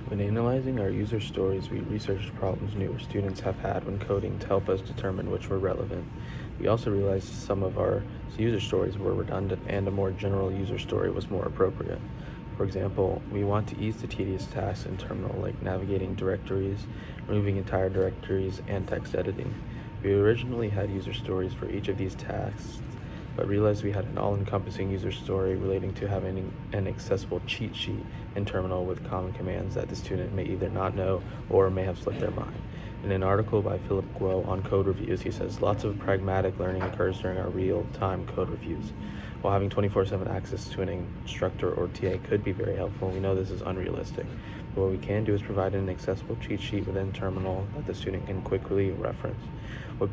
When analyzing our user stories, we researched problems newer students have had when coding to help us determine which were relevant. We also realized some of our user stories were redundant and a more general user story was more appropriate. For example, we want to ease the tedious tasks in terminal like navigating directories, removing entire directories, and text editing. We originally had user stories for each of these tasks, but realized we had an all-encompassing user story relating to having an accessible cheat sheet in terminal with common commands that the student may either not know or may have slipped their mind. In an article by Philip Guo on code reviews, he says lots of pragmatic learning occurs during our real-time code reviews. While having 24/7 access to an instructor or TA could be very helpful, we know this is unrealistic. But what we can do is provide an accessible cheat sheet within terminal that the student can quickly reference. What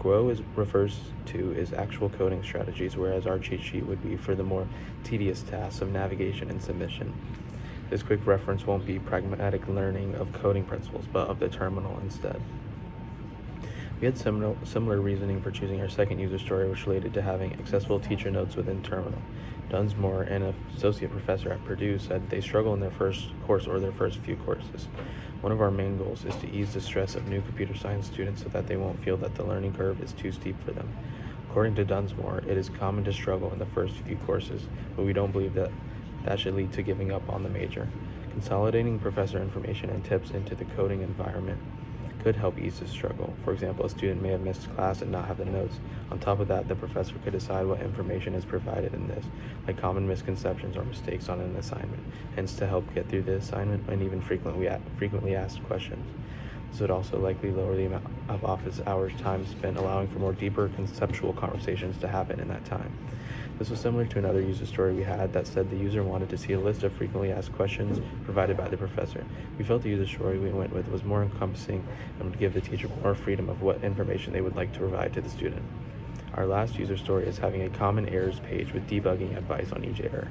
refers to is actual coding strategies, whereas our cheat sheet would be for the more tedious tasks of navigation and submission. This quick reference won't be pragmatic learning of coding principles, but of the terminal instead. We had similar reasoning for choosing our second user story, which related to having accessible teacher notes within Terminal. Dunsmore, an associate professor at Purdue, said they struggle in their first course or their first few courses. One of our main goals is to ease the stress of new computer science students so that they won't feel that the learning curve is too steep for them. According to Dunsmore, it is common to struggle in the first few courses, but we don't believe that should lead to giving up on the major. Consolidating professor information and tips into the coding environment could help ease the struggle. For example, a student may have missed class and not have the notes. On top of that, the professor could decide what information is provided in this, like common misconceptions or mistakes on an assignment, hence to help get through the assignment and even frequently asked questions. This would also likely lower the amount of office hours time spent, allowing for more deeper conceptual conversations to happen in that time. This was similar to another user story we had that said the user wanted to see a list of frequently asked questions provided by the professor. We felt the user story we went with was more encompassing and would give the teacher more freedom of what information they would like to provide to the student. Our last user story is having a common errors page with debugging advice on each error.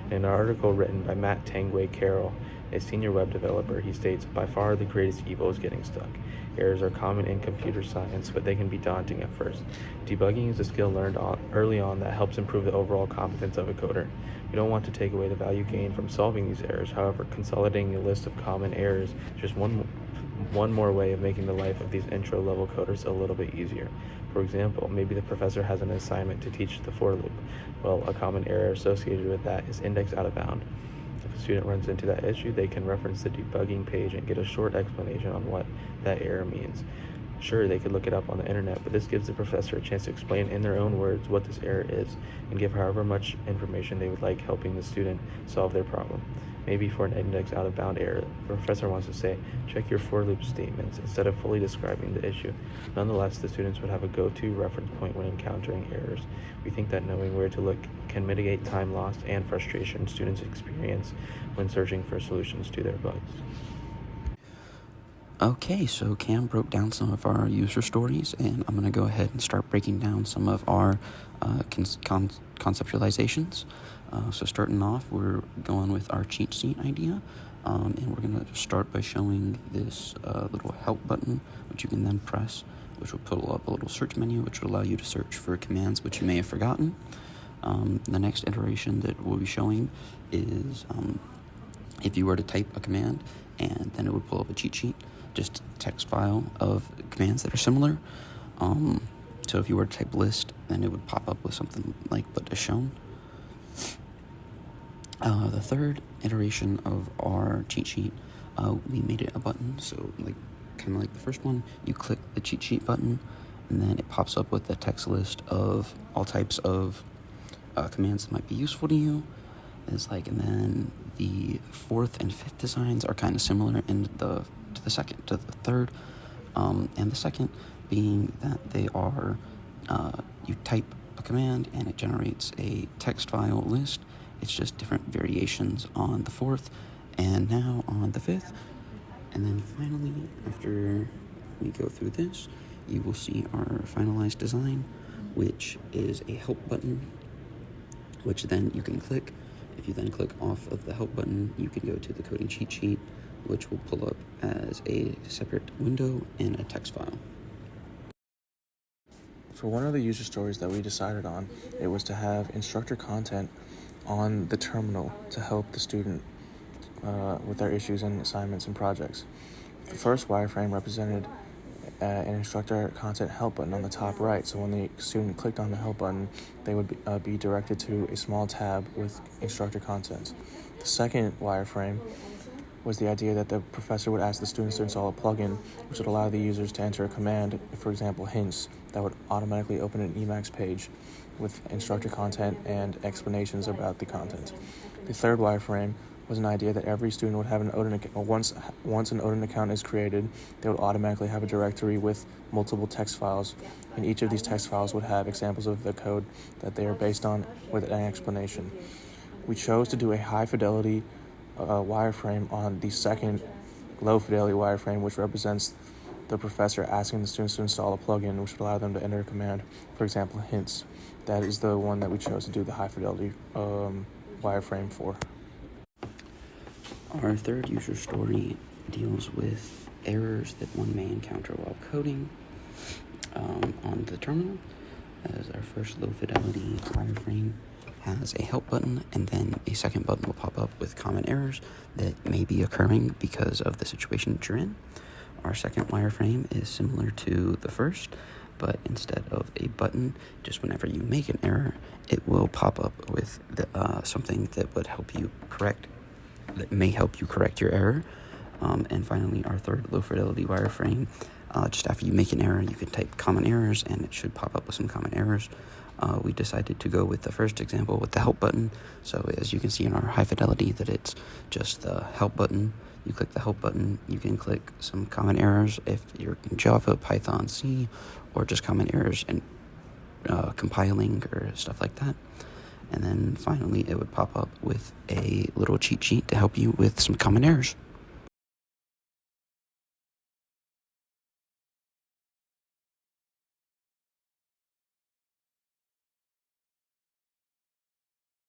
In an article written by Matt Tangway Carroll, a senior web developer, he states, by far the greatest evil is getting stuck. Errors are common in computer science, but they can be daunting at first. Debugging is a skill learned early on that helps improve the overall competence of a coder. We don't want to take away the value gained from solving these errors. However, consolidating a list of common errors is just one more way of making the life of these intro-level coders a little bit easier. For example, maybe the professor has an assignment to teach the for loop. Well, a common error associated with that is index out of bound. If a student runs into that issue, they can reference the debugging page and get a short explanation on what that error means. Sure, they could look it up on the internet, but this gives the professor a chance to explain in their own words what this error is and give however much information they would like, helping the student solve their problem. Maybe for an index out of bound error, the professor wants to say, check your for loop statements instead of fully describing the issue. Nonetheless, the students would have a go-to reference point when encountering errors. We think that knowing where to look can mitigate time lost and frustration students experience when searching for solutions to their bugs. Okay, so Cam broke down some of our user stories, and I'm going to go ahead and start breaking down some of our conceptualizations. So starting off, we're going with our cheat sheet idea, and we're going to start by showing this little help button, which you can then press, which will pull up a little search menu, which will allow you to search for commands which you may have forgotten. The next iteration that we'll be showing is if you were to type a command, and then it would pull up a cheat sheet, just a text file of commands that are similar. So if you were to type list, then it would pop up with something like what is shown. The third iteration of our cheat sheet, we made it a button. So kind of like the first one, you click the cheat sheet button, and then it pops up with a text list of all types of commands that might be useful to you. And then the fourth and fifth designs are kind of similar to the third, and the second being that they are, you type a command and it generates a text file list. It's just different variations on the fourth and now on the fifth. And then finally, after we go through this, you will see our finalized design, which is a help button, which then you can click. If you then click off of the help button, you can go to the coding cheat sheet, which will pull up as a separate window and a text file. For one of the user stories that we decided on, it was to have instructor content on the terminal to help the student with their issues and assignments and projects. The first wireframe represented an instructor content help button on the top right. So when the student clicked on the help button, they would be directed to a small tab with instructor content. The second wireframe was the idea that the professor would ask the students to install a plugin which would allow the users to enter a command, for example, hints, that would automatically open an Emacs page with instructor content and explanations about the content. The third wireframe was an idea that every student would have an Odin account. Once an Odin account is created, they would automatically have a directory with multiple text files, and each of these text files would have examples of the code that they are based on with an explanation. We chose to do a high-fidelity wireframe on the second low-fidelity wireframe, which represents the professor asking the students to install a plugin which would allow them to enter a command, for example, hints. That is the one that we chose to do the high-fidelity wireframe for. Our third user story deals with errors that one may encounter while coding on the terminal, as our first low-fidelity wireframe has a help button, and then a second button will pop up with common errors that may be occurring because of the situation that you're in. Our second wireframe is similar to the first, but instead of a button, just whenever you make an error, it will pop up with something that may help you correct your error. And finally, our third low-fidelity wireframe, just after you make an error, you can type common errors, and it should pop up with some common errors. We decided to go with the first example with the help button. So as you can see in our high fidelity, that it's just the help button. You click the help button, you can click some common errors if you're in Java, Python, C, or just common errors in compiling or stuff like that. And then finally, it would pop up with a little cheat sheet to help you with some common errors.